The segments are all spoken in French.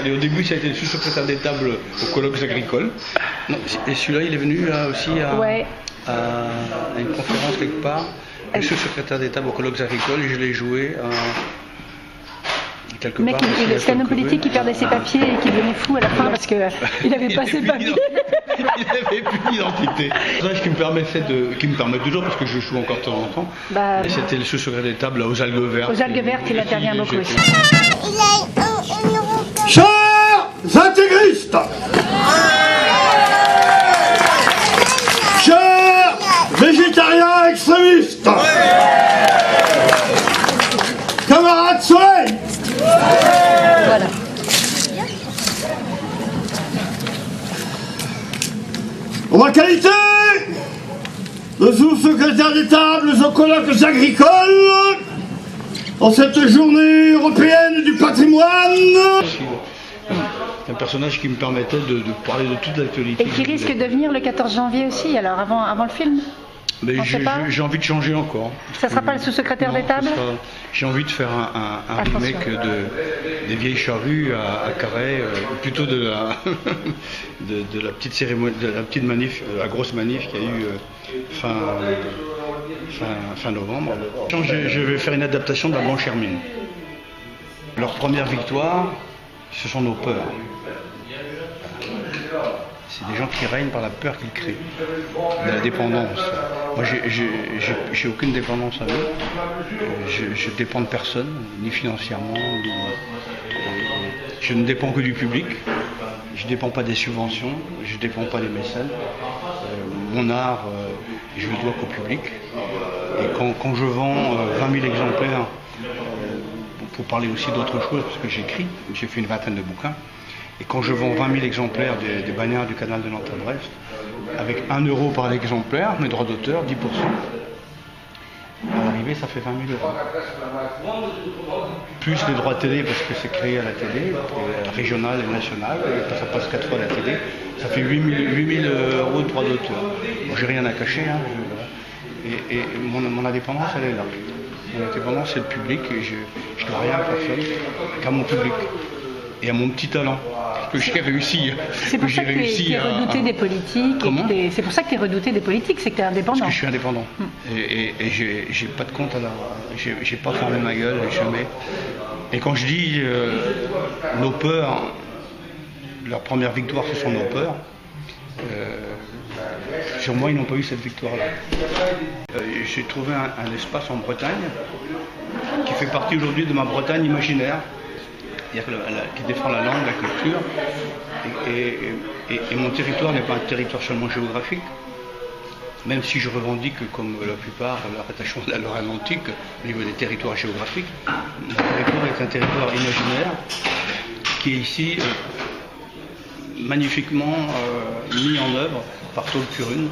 Et au début, ça a été le sous-secrétaire des tables aux colloques agricoles. Non, et celui-là, il est venu aussi à une conférence quelque part. Le sous-secrétaire des tables aux colloques agricoles, et je l'ai joué quelque part. C'est un homme politique qui perdait ses papiers et qui devenait fou à la fin parce qu'il n'avait pas ses papiers. Il n'avait plus d'identité. C'est ce qui me permet toujours, parce que je joue encore de temps en temps. C'était le sous-secrétaire des tables aux algues vertes. Aux algues vertes, il intervient beaucoup aussi. Chers intégristes, chers végétariens extrémistes, camarades Soleil, voilà. en ma qualité de sous-secrétaire des tables aux colloques agricoles, en cette journée européenne du patrimoine. C'est un personnage qui me permettait de parler de toute l'actualité. Et qui risque de venir le 14 janvier aussi, alors avant le film. Mais j'ai envie de changer encore. Ça ne sera pas le sous-secrétaire des tables? J'ai envie de faire un remake des Vieilles Charrues à Carhaix, plutôt de la petite cérémonie, de la petite manif, la grosse manif qu'il y a eu fin novembre. Je vais faire une adaptation de La Blanche Hermine. Leur première victoire, ce sont nos peurs. C'est des gens qui règnent par la peur qu'ils créent, de la dépendance. Moi, j'ai aucune dépendance à eux. Je dépends de personne, ni financièrement, je ne dépends que du public. Je ne dépends pas des subventions, je ne dépends pas des mécènes. Mon art, je le dois qu'au public. Et quand je vends 20 000 exemplaires, pour parler aussi d'autres choses, parce que j'écris, j'ai fait une vingtaine de bouquins, et quand je vends 20 000 exemplaires des bannières du canal de Nantes-Brest, avec 1 euro par exemplaire, mes droits d'auteur, 10%, à l'arrivée ça fait 20 000 euros. Plus les droits télé, parce que c'est créé à la télé, régionale et nationale, et ça passe 4 fois à la télé, ça fait 8 000 euros de droits d'auteur. Bon, j'ai rien à cacher, hein, et mon indépendance elle est là. Mon indépendance c'est le public, et je ne dois rien à personne, qu'à mon public. Et à mon petit talent, que j'ai réussi. C'est pour ça que tu es redouté des politiques. C'est pour ça que tu es redouté des politiques, c'est que tu es indépendant. Parce que je suis indépendant. Et j'ai pas de compte à la. J'ai pas fermé ma gueule, jamais. Et quand je dis nos peurs, leur première victoire, ce sont nos peurs. Sur moi, ils n'ont pas eu cette victoire-là. J'ai trouvé un espace en Bretagne qui fait partie aujourd'hui de ma Bretagne imaginaire. Qui défend la langue, la culture, et mon territoire n'est pas un territoire seulement géographique, même si je revendique, comme la plupart, leur attachement à l'Orient antique au niveau des territoires géographiques. Mon territoire est un territoire imaginaire qui est ici magnifiquement mis en œuvre par Tol Curune,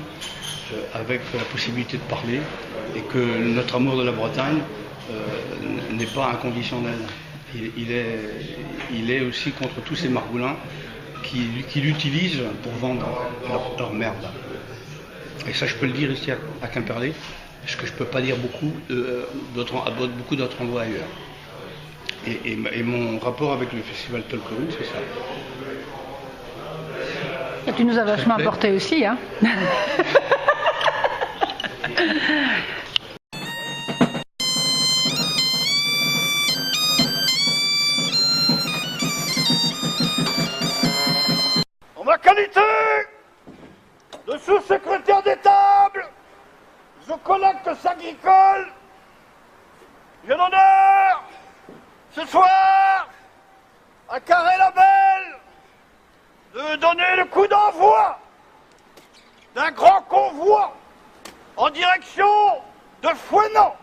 avec la possibilité de parler, et que notre amour de la Bretagne n'est pas inconditionnel. Il est aussi contre tous ces margoulins qui l'utilisent pour vendre leur merde. Et ça, je peux le dire ici à Quimperlé, parce que je ne peux pas dire beaucoup d'autres endroits ailleurs. Et mon rapport avec le festival Tol Curune, c'est ça. Et tu nous as vachement apporté aussi, hein. en ma qualité de sous-secrétaire des tables aux collectes agricoles, j'ai l'honneur ce soir à Carhaix-la-Belle de donner le coup d'envoi d'un grand convoi en direction de Fouesnant.